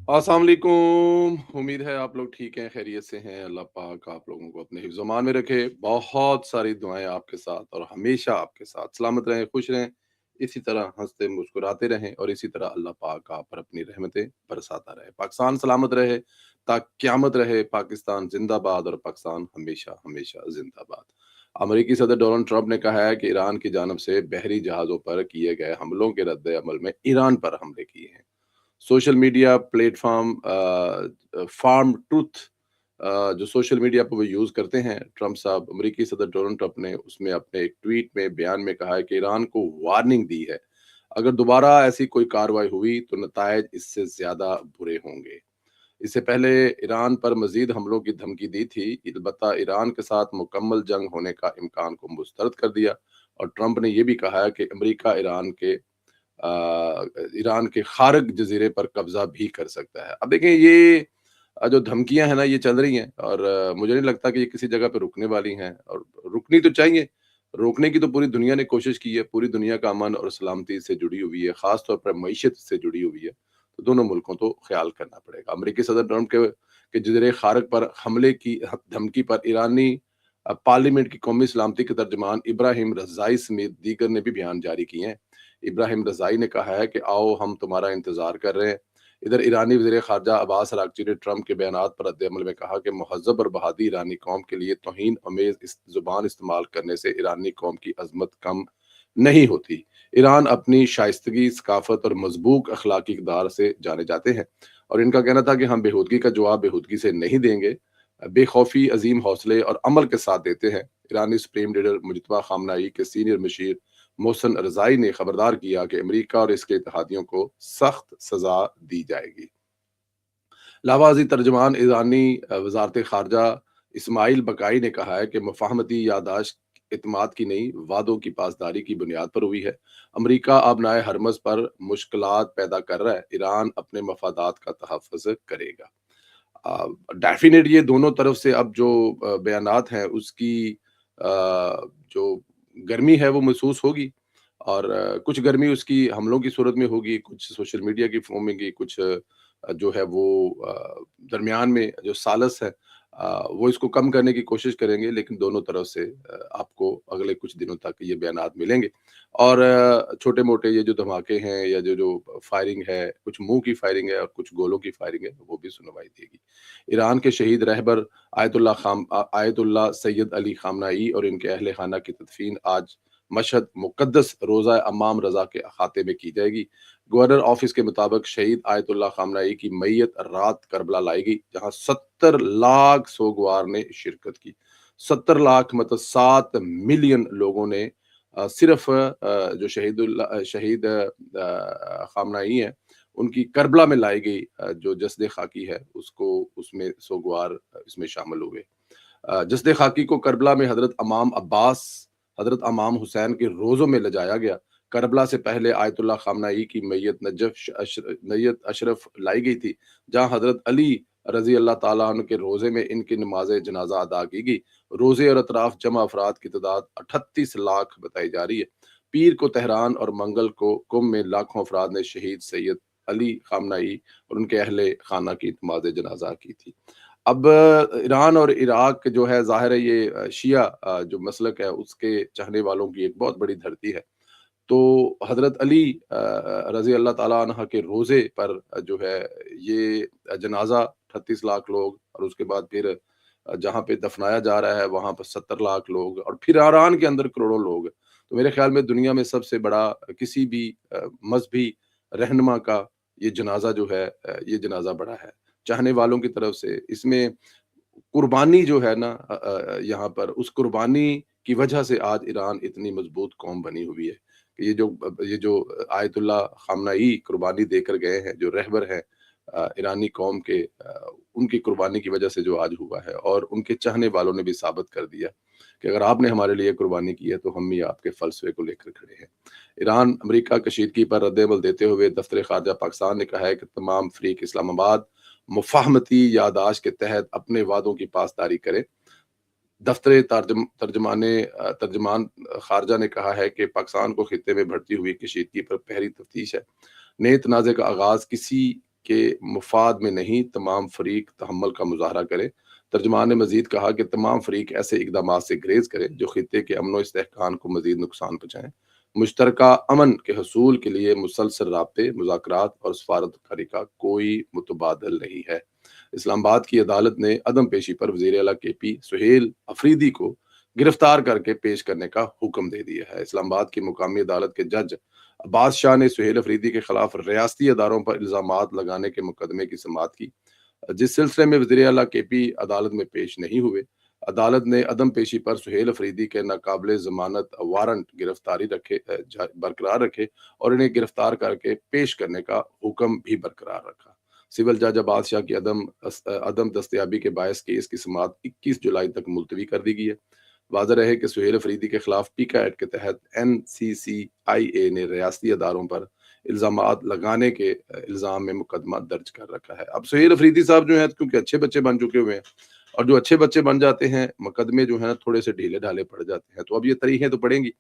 अस्सलाम वालेकुम। उम्मीद है आप लोग ठीक हैं, खैरियत से हैं। अल्लाह पाक आप लोगों को अपने हिफ्ज़-ओ-मान में रखे। बहुत सारी दुआएँ आपके साथ और हमेशा आपके साथ। सलामत रहें, खुश रहें, इसी तरह हँसते मुस्कुराते रहें और इसी तरह अल्लाह पाक आप पर अपनी रहमतें बरसाता रहे। पाकिस्तान सलामत रहे, ता क़यामत रहे। पाकिस्तान ज़िंदाबाद और पाकिस्तान हमेशा, हमेशा ज़िंदाबाद। अमेरिकी सदर डोनाल्ड ट्रंप ने कहा है कि ईरान की जानब से बहरी जहाज़ों पर किए गए हमलों के रद्द-ए-अमल में ईरान पर हमले किए हैं। सोशल मीडिया प्लेटफ़ॉर्म फार्म ट्रुथ जो सोशल मीडिया पे वो यूज़ करते हैं, ट्रंप साहब, अमेरिकी सदर डोनाल्ड ट्रंप ने उसमें अपने एक ट्वीट में बयान में कहा है कि ईरान को वार्निंग दी है, अगर दोबारा ऐसी कोई कार्रवाई हुई तो नतायज इससे ज़्यादा बुरे होंगे। इससे पहले ईरान पर मज़ीद हमलों की धमकी दी थी, अलबत्ता ईरान के साथ मुकम्मल जंग होने का इम्कान को मुस्तरद कर दिया और ट्रंप ने ये भी कहा है कि अमेरिका ईरान के खार्ग जज़ीरे पर कब्ज़ा भी कर सकता है। अब देखें ये जो धमकियाँ हैं ना ये चल रही हैं और मुझे नहीं लगता कि ये किसी जगह पे रुकने वाली हैं और रुकनी तो चाहिए। रोकने की तो पूरी दुनिया ने कोशिश की है, पूरी दुनिया का अमन और सलामती से जुड़ी हुई है, ख़ास तौर पर मईशत से जुड़ी हुई है। तो दोनों मुल्कों को ख़्याल करना पड़ेगा। अमेरिकी सदर ट्रंप के जज़ीरे खार्ग पर हमले की धमकी पर ईरानी पार्लियामेंट की कौमी सलामती के तर्जुमान इब्राहिम रज़ाई समेत दीगर ने भी बयान जारी किए हैं। इब्राहिम रज़ाई ने कहा है कि आओ हम तुम्हारा इंतज़ार कर रहे हैं। इधर ईरानी वज़ीर ख़ारजा अब्बास अराग़ची ने ट्रंप के बयानात पर रद्द-ए-अमल में कहा कि मुहज़्ज़ब और बहादी ईरानी कौम के लिए तौहीन आमेज़ इस ज़ुबान इस्तेमाल करने से ईरानी कौम की अज़मत कम नहीं होती। ईरान अपनी शाइस्तगी, सकाफ़त और मज़बूत अख़लाक़ी इक़दार से जाने जाते हैं और इनका कहना था कि हम बेहूदगी का जवाब बेहूदगी से नहीं देंगे, बेखौफ़ी, अज़ीम हौसले और अमल के साथ देते हैं। ईरानी सुप्रीम लीडर मुज्तबा ख़ामनेई के सीनियर मशीर मोहसिन रज़ाई ने खबरदार किया कि अमेरिका और इसके इत्तेहादियों को सख्त सज़ा दी जाएगी। लावाज़ी तर्जुमान ईरानी वज़ारत ख़ारजा इस्माइल बक़ाई ने कहा है कि मुफ़ाहमती याददाश्त एतमाद की नहीं, वादों की पासदारी की बुनियाद पर हुई है। अमेरिका अब नाए हरमज़ पर मुश्किलात पैदा कर रहा है, ईरान अपने मफ़ादात का तहफ़्फ़ुज़ करेगा। डेफ़िनेट ये दोनों तरफ से अब जो बयानात हैं उसकी जो गर्मी है वो महसूस होगी और कुछ गर्मी उसकी हमलों की सूरत में होगी, कुछ सोशल मीडिया की फ़ॉर्म में होगी, कुछ जो है वो दरमियान में जो सालस है वो इसको कम करने की कोशिश करेंगे, लेकिन दोनों तरफ से आपको अगले कुछ दिनों तक ये बयानात मिलेंगे और छोटे-मोटे ये जो धमाके हैं या जो फायरिंग है, कुछ मुँह की फायरिंग है और कुछ गोलों की फायरिंग है, वो भी सुनवाई देगी। ईरान के शहीद रहबर आयतुल्लाह सैयद अली ख़ामनेई और इनके अहले खाना की तदफ़ीन आज मशहद मुक़द्दस रोज़ा अमाम रज़ा के अहाते में की जाएगी। गवर्नर ऑफिस के मुताबिक शहीद आयतुल्लाह ख़ामनेई की मैयत रात करबला लाएगी, जहाँ 70 लाख सोगवार ने शिरकत की। 70 लाख मतलब 7 मिलियन लोगों ने सिर्फ जो शहीद ख़ामनेई हैं, उनकी करबला में लाई गई जो जस्द खाकी है, उसको उसमें सोगवार इसमें शामिल हुए। जस्द खाकी को करबला में हज़रत इमाम हुसैन के रोज़ों में ले जाया गया। करबला से पहले आयतुल्लाह ख़ामनेई की मैयत अशरफ लाई गई थी, जहाँ हज़रत अली रज़ी अल्लाह ताला अन्हु के रोज़े में इनकी नमाज़े जनाज़ा अदा की गई। रोज़े और अतराफ जमा अफ़राद की तादाद 38 लाख बताई जा रही है। पीर को तेहरान और मंगल को कुम में लाखों अफ़राद ने शहीद सैयद अली ख़ामनेई और उनके अहले खाना की नमाज़े जनाज़ा की थी। अब ईरान और इराक जो है ज़ाहिर है ये शिया जो मसलक है उसके चाहने वालों की एक बहुत बड़ी धरती है। तो हज़रत अली रज़ी अल्लाह ताला अन्हा के रोज़े पर जो है ये जनाज़ा 38 लाख लोग और उसके बाद फिर जहाँ पे दफ़नाया जा रहा है वहाँ पर 70 लाख लोग और फिर ईरान के अंदर करोड़ों लोग। तो मेरे ख़्याल में दुनिया में सबसे बड़ा किसी भी मज़हबी रहनुमा का ये जनाज़ा जो है ये जनाज़ा बड़ा है। चाहने वालों की तरफ से इसमें कुर्बानी जो है ना यहाँ पर उस कुर्बानी की वजह से आज ईरान इतनी मजबूत कौम बनी हुई है कि ये जो आयतुल्लाह ख़ामनेई कुर्बानी देकर गए हैं, जो रहबर हैं ईरानी कौम के उनकी कुर्बानी की वजह से जो आज हुआ है और उनके चाहने वालों ने भी साबित कर दिया कि अगर आपने हमारे लिए कुर्बानी की है, तो हम भी आपके फ़लसफ़े को लेकर खड़े हैं। ईरान अमेरिका कशीदगी पर रद्द-ए-अमल देते हुए दफ़्तर ख़ारजा पाकिस्तान ने कहा है कि तमाम फ़रीक इस्लामाबाद मुफ़ाहमती याददाश्त के तहत अपने वादों की पासदारी करें। दफ्तर तर्जमान खारजा ने कहा है कि पाकिस्तान को खित्ते में बढ़ती हुई कशीदगी पर पहली तफ्तीश है। नए तनाज़े का आगाज़ किसी کے مفاد میں نہیں تمام فریق تحمل کا مظاہرہ کرے۔ ترجمان نے مزید کہا کہ تمام فریق ایسے اقدامات سے گریز کریں جو خطے کے امن و استحکام کو مزید نقصان پہنچائیں۔ مشترکہ امن کے حصول کے لیے مسلسل رابطے، مذاکرات اور سفارتکاری کا کوئی متبادل نہیں ہے۔ اسلام آباد کی عدالت نے عدم پیشی پر وزیر اعلیٰ کے پی سہیل افریدی کو گرفتار کر کے پیش کرنے کا حکم دے دیا ہے۔ اسلام آباد کی مقامی عدالت کے جج عباس شاہ نے سہیل افریدی کے خلاف ریاستی اداروں پر الزامات لگانے کے مقدمے کی سماعت کی، جس سلسلے میں وزیر اعلیٰ کے پی عدالت میں پیش نہیں ہوئے۔ عدالت نے عدم پیشی پر سہیل افریدی کے ناقابل ضمانت وارنٹ گرفتاری برقرار رکھے اور انہیں گرفتار کر کے پیش کرنے کا حکم بھی برقرار رکھا۔ سول جج عباس شاہ کی عدم دستیابی کے باعث کیس کی سماعت 21 جولائی تک ملتوی کر دی گئی ہے۔ واضح رہے کہ سہیل افریدی کے خلاف پیکا ایکٹ کے تحت NCCIA نے ریاستی اداروں پر الزامات لگانے کے الزام میں مقدمہ درج کر رکھا ہے۔ اب سہیل افریدی صاحب جو ہیں کیونکہ اچھے بچے بن چکے ہوئے ہیں، اور جو اچھے بچے بن جاتے ہیں مقدمے جو ہیں تھوڑے سے ڈھیلے ڈھالے پڑ جاتے ہیں، تو اب یہ طریقیں تو پڑیں گی۔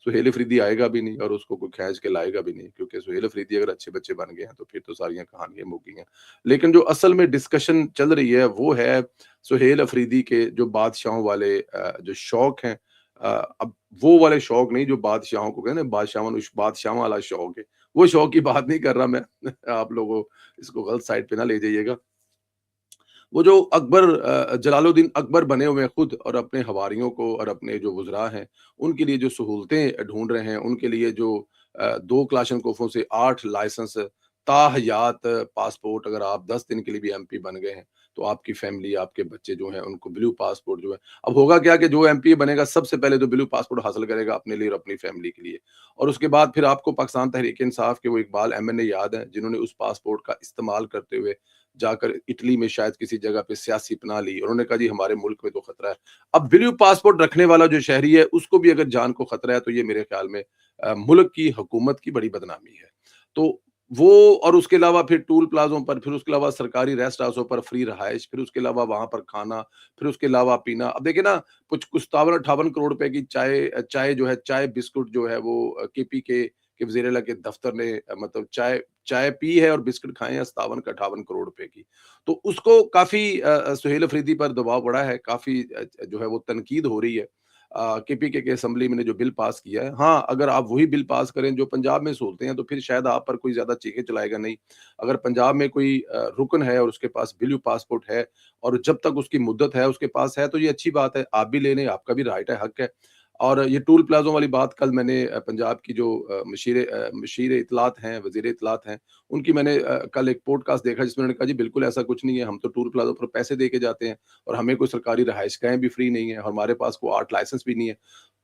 سہیل افریدی آئے گا بھی نہیں اور اس کو کوئی کھینچ کے لائے گا بھی نہیں، کیونکہ سہیل افریدی اگر اچھے بچے بن گئے ہیں تو پھر تو ساریاں کہانیاں مک گئی ہیں۔ لیکن جو اصل میں ڈسکشن چل رہی ہے وہ ہے سہیل افریدی کے جو بادشاہوں والے جو شوق ہیں، اب وہ والے شوق نہیں جو بادشاہوں کو کہتے ہیں بادشاہوں والا شوق ہے، وہ شوق کی بات نہیں کر رہا میں۔ آپ لوگوں اس کو غلط سائڈ پہ نہ لے جائیے گا۔ وہ جو جلال الدین اکبر بنے ہوئے ہیں خود، اور اپنے حواریوں کو اور اپنے جو وزراء ہیں ان کے لیے جو سہولتیں ڈھونڈ رہے ہیں، ان کے لیے جو 2 کلاشنکوفوں سے 8 لائسنس تاحیات پاسپورٹ، اگر آپ 10 دن کے لیے بھی MP بن گئے ہیں تو آپ کی فیملی، آپ کے بچے جو ہیں ان کو بلو پاسپورٹ جو ہے، اب ہوگا کیا کہ جو MP بنے گا سب سے پہلے تو بلو پاسپورٹ حاصل کرے گا اپنے لیے اور اپنی فیملی کے لیے، اور اس کے بعد پھر آپ کو پاکستان تحریک انصاف کے وہ اقبال MNA یاد ہیں جنہوں نے اس پاسپورٹ کا استعمال کرتے ہوئے جا کر اٹلی میں شاید کسی جگہ پہ سیاسی پناہ لی، انہوں نے کہا جی ہمارے ملک میں تو خطرہ ہے۔ اب بلیو پاسپورٹ رکھنے والا جو شہری ہے اس کو بھی اگر جان کو خطرہ ہے تو یہ میرے خیال میں ملک کی حکومت کی بڑی بدنامی ہے۔ تو وہ، اور اس کے علاوہ پھر ٹول پلازوں پر، پھر اس کے علاوہ سرکاری ریسٹ ہاؤسوں پر فری رہائش، پھر اس کے علاوہ وہاں پر کھانا، پھر اس کے علاوہ پینا۔ اب دیکھیں نا، کچھ 57-58 کروڑ روپے کی چائے جو ہے، چائے بسکٹ جو ہے وہ KP کے وزیر اعلیٰ کے دفتر نے مطلب چائے پی ہے اور بسکٹ کھائے ہیں 57 کروڑ روپے کی۔ تو اس کو کافی سہیل افریدی پر دباؤ پڑا ہے، کافی جو ہے وہ تنقید ہو رہی ہے۔ KP کے اسمبلی میں نے جو بل پاس کیا ہے، ہاں اگر آپ وہی بل پاس کریں جو پنجاب میں سہولتیں ہیں تو پھر شاید آپ پر کوئی زیادہ چیخے چلائے گا نہیں۔ اگر پنجاب میں کوئی رکن ہے اور اس کے پاس بلیو پاسپورٹ ہے اور جب تک اس کی مدت ہے اس کے پاس ہے تو یہ اچھی بات ہے، آپ بھی لے لیں، آپ کا بھی رائٹ ہے، حق ہے۔ اور یہ ٹول پلازوں والی بات کل میں نے پنجاب کی جو مشیر اطلاعات ہیں، وزیر اطلاعات ہیں، ان کی میں نے کل ایک پوڈ کاسٹ دیکھا جس میں انہوں نے کہا جی بالکل ایسا کچھ نہیں ہے، ہم تو ٹول پلازوں پر پیسے دے کے جاتے ہیں اور ہمیں کوئی سرکاری رہائش گاہیں بھی فری نہیں ہے، ہمارے پاس کوئی 8 لائسنس بھی نہیں ہے،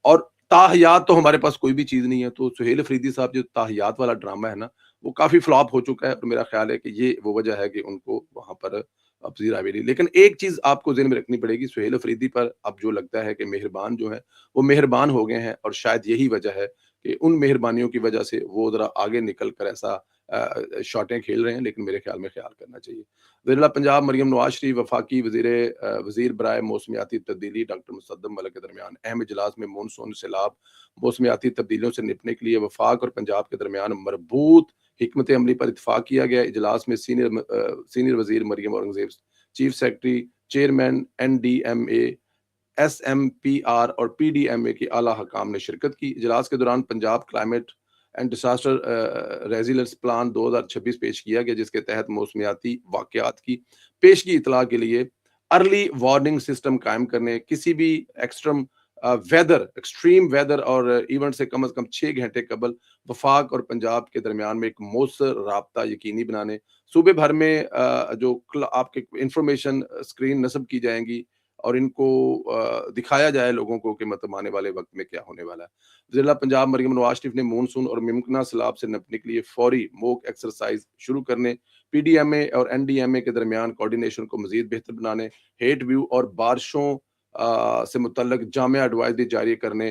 اور تاحیات تو ہمارے پاس کوئی بھی چیز نہیں ہے۔ تو سہیل افریدی صاحب جو تاحیات والا ڈرامہ ہے نا، وہ کافی فلاپ ہو چکا ہے، اور میرا خیال ہے کہ یہ وہ وجہ ہے کہ ان کو وہاں پر اب زیر آویری۔ لیکن ایک چیز آپ کو ذہن میں رکھنی پڑے گی، سہیل افریدی پر اب جو لگتا ہے کہ مہربان جو ہیں وہ مہربان ہو گئے ہیں، اور شاید یہی وجہ ہے کہ ان مہربانیوں کی وجہ سے وہ ذرا آگے نکل کر ایسا شاٹیں کھیل رہے ہیں، لیکن میرے خیال میں خیال کرنا چاہیے۔ وزیر اعلیٰ پنجاب مریم نواز شریف، وفاقی وزیر برائے موسمیاتی تبدیلی ڈاکٹر مصدق ملک کے درمیان اہم اجلاس میں مونسون، سیلاب، موسمیاتی تبدیلیوں سے نپٹنے کے لیے وفاق اور پنجاب کے درمیان مربوط حکمت عملی پر اتفاق کیا گیا۔ اجلاس میں سینئر وزیر Maryam Aurangzeb, chief secretary, chairman NDMA، SMPR اور PDMA کے اعلیٰ حکام نے شرکت کی۔ اجلاس کے دوران Punjab climate and disaster resilience plan 2026 پیش کیا گیا، جس کے تحت موسمیاتی واقعات کی پیشگی اطلاع کے لیے ارلی وارننگ سسٹم قائم کرنے، کسی بھی ایکسٹریم ویدر اور ایونٹ سے کم از کم 6 گھنٹے قبل وفاق اور پنجاب کے درمیان میں ایک مؤثر رابطہ یقینی بنانے، صوبے بھر میں جو آپ کے انفارمیشن اسکرین نصب کی جائیں گی اور ان کو دکھایا جائے لوگوں کو کہ مطلب آنے والے وقت میں کیا ہونے والا ہے۔ وزیر اعلیٰ پنجاب مریم نواز شریف نے مونسون اور ممکنہ سیلاب سے نپٹنے کے لیے فوری موک ایکسرسائز شروع کرنے، PDMA اور NDMA کے درمیان کوارڈینیشن کو مزید بہتر بنانے، ہیٹ ویو اور بارشوں سے متعلق جامع ایڈوائزری جاری کرنے،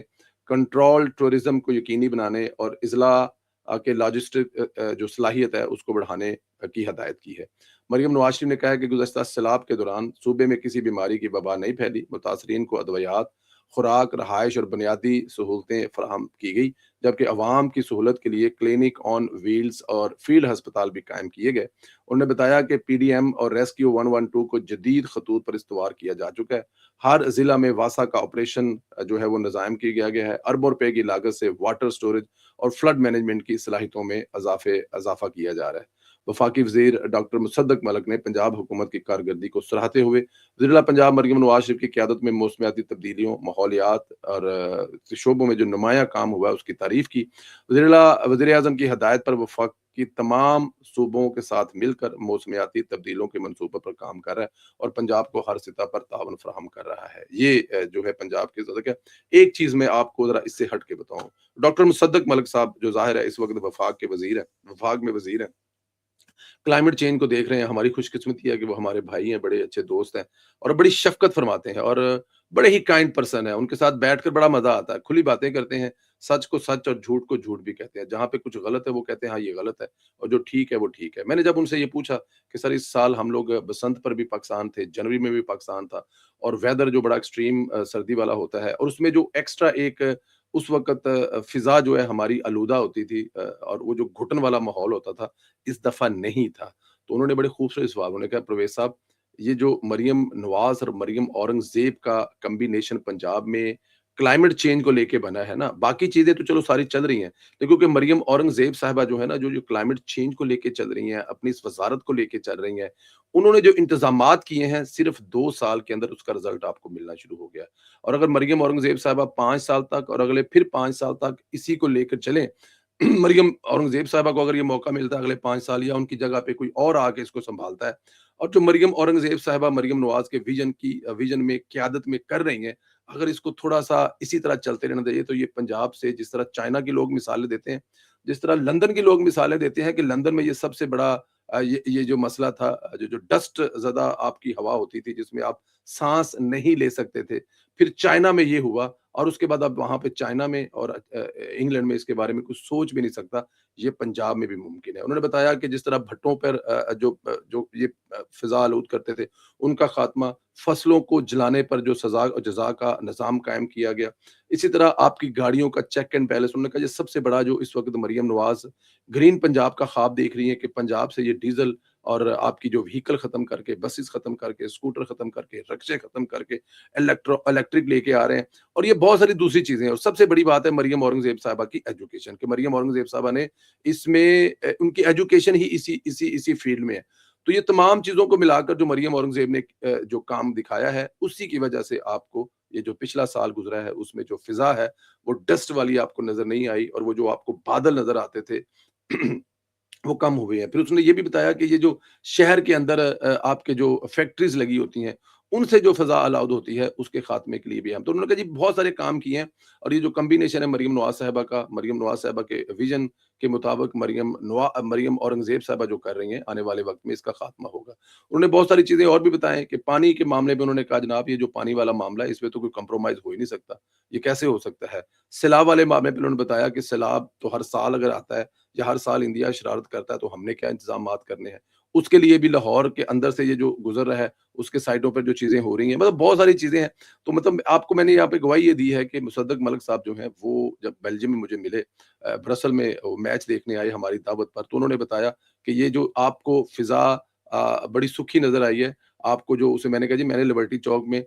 کنٹرول ٹورزم کو یقینی بنانے اور اضلاع کے لاجسٹک جو صلاحیت ہے اس کو بڑھانے کی ہدایت کی ہے۔ مریم نواز شریف نے کہا کہ گزشتہ سیلاب کے دوران صوبے میں کسی بیماری کی وبا نہیں پھیلی، متاثرین کو ادویات، खुराक, रहाइश और बुनियादी सहूलतें फराहम की गई, जबकि अवाम की सहूलत के लिए क्लिनिक ऑन व्हील्स और फील्ड अस्पताल भी कायम किए गए। उन्होंने बताया कि पीडीएम और रेस्क्यू 112 को जदीद खतूत पर इस्तवार किया जा चुका है। हर जिला में वासा का ऑपरेशन जो है वो निज़ाम किया गया है। अरबों रुपए की लागत से वाटर स्टोरेज और फ्लड मैनेजमेंट की सलाहियतों में इजाफा किया जा रहा है। वफाकी वजीर डॉक्टर मुसद्दक मलिक ने पंजाब हुकूमत की कारकर्दगी को सराहते हुए वज़ीर-ए-आला पंजाब मरियम नवाज शरीफ की क़यादत में मौसमियाती तब्दीलियों, माहौलियात और शोबों में जो नुमायाँ काम हुआ है उसकी तारीफ़ की। वज़ीर-ए-आज़म की हदायत पर वफ़ाक की तमाम सूबों के साथ मिलकर मौसमियाती तब्दीलियों के मंसूबे पर काम कर रहा है और पंजाब को हर सतह पर ताउन फराहम कर रहा है। ये जो है पंजाब की ज़रूरत है। एक चीज़ मैं आपको ज़रा इससे हट के बताऊँ, डॉक्टर मुसद्दक मलिक साहब जो ज़ाहिर है इस वक़्त वफ़ाक में वज़ीर हैं। क्लाइमेट चेंज को देख रहे हैं, हमारी खुशकिस्मती है कि वो हमारे भाई हैं, बड़े अच्छे दोस्त हैं और बड़ी शफ़क़त फ़रमाते हैं और बड़े ही काइंड पर्सन हैं। उनके साथ बैठकर बड़ा मज़ा आता है, खुली बातें करते हैं, सच को सच और झूठ को झूठ भी कहते हैं। जहाँ पे कुछ गलत है वो कहते हैं हाँ, ये गलत है और जो ठीक है वो ठीक है। मैंने जब उनसे ये पूछा कि सर इस साल हम लोग बसंत पर भी पाकिस्तान थे, जनवरी में भी पाकिस्तान था और वेदर जो बड़ा एक्सट्रीम सर्दी वाला होता है और उसमें जो एक्स्ट्रा एक उस वक़्त फ़िज़ा जो है हमारी आलूदा होती थी और वो जो घुटन वाला माहौल होता था, इस दफ़ा नहीं था। तो उन्होंने बड़े खूबसूरत सवाल उन्होंने कहा परवेज़ साहब, ये जो मरियम नवाज़ और मरियम औरंगज़ेब का कॉम्बिनेशन पंजाब में क्लाइमेट चेंज को लेके बना है ना, बाकी चीज़ें तो चलो सारी चल रही हैं। लेकिन क्योंकि मरियम औरंगज़ेब साहिबा जो है ना, जो क्लाइमेट चेंज को लेके चल रही हैं, अपनी इस वज़ारत को लेके चल रही हैं, उन्होंने जो इंतज़ामात किए हैं, सिर्फ़ 2 साल के अंदर उसका रिज़ल्ट आपको मिलना शुरू हो गया है। और अगर मरियम औरंगज़ेब साहिबा 5 साल तक और अगले फिर 5 साल तक इसी को लेकर चलें, मरियम औरंगज़ेब साहिबा को अगर ये मौका मिलता है अगले 5 साल या उनकी जगह पे कोई और आके इसको सँभालता है और जो मरियम औरंगज़ेब साहिबा मरियम नवाज़ के विज़न में क़यादत में कर रही हैं, अगर इसको थोड़ा-सा इसी तरह चलते रहना चाहिए तो ये पंजाब से जिस तरह चाइना के लोग मिसालें देते हैं, जिस तरह लंदन के लोग मिसालें देते हैं कि लंदन में ये सबसे बड़ा ये जो मसला था जो डस्ट ज़दा आपकी हवा होती थी जिसमें आप साँस नहीं ले सकते थे। फिर चाइना में ये हुआ और उसके बाद अब वहाँ पे चाइना में और इंग्लैंड में इसके बारे में कुछ सोच भी नहीं सकता, ये पंजाब में भी मुमकिन है। उन्होंने बताया कि जिस तरह भट्टों पर जो ये फ़िज़ा आलूद करते थे, उनका ख़ात्मा, फसलों को जलाने पर जो सज़ा और जज़ा का निज़ाम कायम किया गया। इसी तरह आपकी गाड़ियों का चेक एंड बैलेंस उन्होंने कहा ये सबसे बड़ा जो इस वक़्त मरियम नवाज़ ग्रीन पंजाब का ख़्वाब देख रही हैं कि पंजाब से ये डीज़ल और आपकी जो व्हीकल ख़त्म करके, बसेस ख़त्म करके, स्कूटर ख़त्म करके, रिक्शे ख़त्म करके, इलेक्ट्रिक लेके आ रहे हैं और ये बहुत सारी दूसरी चीज़ें हैं और सबसे बड़ी बात है मरियम औरंगज़ेब साहिबा की एजुकेशन कि मरियम औरंगज़ेब साहिबा ने इसमें उनकी एजुकेशन ही इसी फ़ील्ड में है। तो ये तमाम चीज़ों को मिलाकर जो मरियम औरंगज़ेब ने जो काम दिखाया है, उसी की वजह से आपको ये जो पिछला साल गुज़रा है, उसमें जो फ़िज़ा है, वो डस्ट वाली आपको नज़र नहीं आई और वो जो आपको बादल नज़र आते थे वो कम हुए हैं। फिर उसने ये भी बताया कि ये जो शहर के अंदर आपके जो फैक्ट्रीज़ लगी होती हैं, उनसे जो फ़ज़ा आलूद होती है, उसके ख़ात्मे के लिए भी हम तो उन्होंने कहा जी बहुत सारे काम किए हैं और ये जो कॉम्बिनेशन है मरियम नवाज़ साहिबा के विज़न के मुताबिक मरियम औरंगज़ेब साहिबा जो कर रही हैं, आने वाले वक़्त में इसका ख़ात्मा होगा। उन्होंने बहुत सारी चीज़ें और भी बताएँ कि पानी के मामले में उन्होंने कहा जनाब ये जो पानी वाला मामला है, इसमें तो कोई कॉम्प्रोमाइज़ हो ही नहीं सकता। ये कैसे हो सकता है? सैलाब वाले मामले पे उन्होंने बताया कि सैलाब तो हर साल अगर आता है या हर साल इंडिया शरारत करता है तो हमने क्या इंतज़ामात करने हैं। उसके लिए भी लाहौर के अंदर से ये जो गुज़र रहा है, उसके साइडों पर जो चीज़ें हो रही हैं, मतलब बहुत सारी चीज़ें हैं। तो मतलब आपको मैंने यहाँ पे गवाही ये दी है कि मुसद्दक मलिक साहब जो हैं, वो जब बेल्जियम में मुझे मिले ब्रसल में वो मैच देखने आए हमारी दावत पर, तो उन्होंने बताया कि ये जो आपको फ़िज़ा बड़ी सूखी नज़र आई है, आपको जो उसे मैंने कहा जी मैंने लिबर्टी चौक में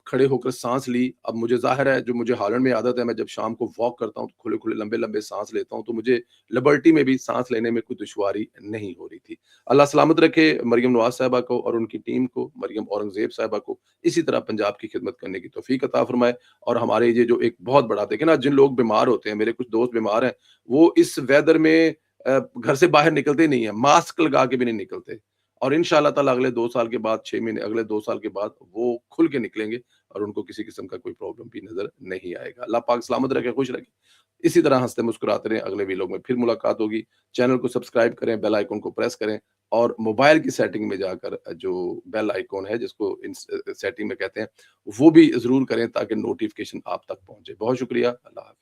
खड़े होकर साँस ली। अब मुझे ज़ाहिर है जो मुझे हॉलैंड में आदत है, मैं जब शाम को वॉक करता हूँ, तो खुले-खुले, लंबे-लंबे साँस लेता हूँ, तो मुझे लिबर्टी में भी साँस लेने में कोई दुश्वारी नहीं हो रही थी। अल्लाह सलामत रखे मरियम नवाज़ साहिबा को और उनकी टीम को, मरियम औरंगज़ेब साहिबा को, इसी तरह पंजाब की खिदमत करने की तौफ़ीक अता फ़रमाए और हमारे ये जो एक बहुत बड़ा देखिए ना जिन लोग बीमार होते हैं, मेरे कुछ दोस्त बीमार हैं, वो इस वेदर में घर से बाहर निकलते ही नहीं है, मास्क लगा के भी नहीं निकलते और इंशाअल्लाह ताला अगले 2 साल के बाद, 6 महीने अगले 2 साल के बाद वो खुल के निकलेंगे और उनको किसी किस्म का कोई प्रॉब्लम भी नज़र नहीं आएगा। अल्लाह पाक सलामत रखे, खुश रखे। इसी तरह हँसते मुस्कुराते रहें, अगले वीलॉग में फिर मुलाकात होगी। चैनल को सब्सक्राइब करें, बेल आइकन को प्रेस करें और मोबाइल की सेटिंग में जाकर जो बेल आइकन है जिसको सेटिंग में कहते हैं, वो भी ज़रूर करें ताकि नोटिफ़िकेशन आप तक पहुँचे। बहुत शुक्रिया, अल्लाह हाफ़िज़।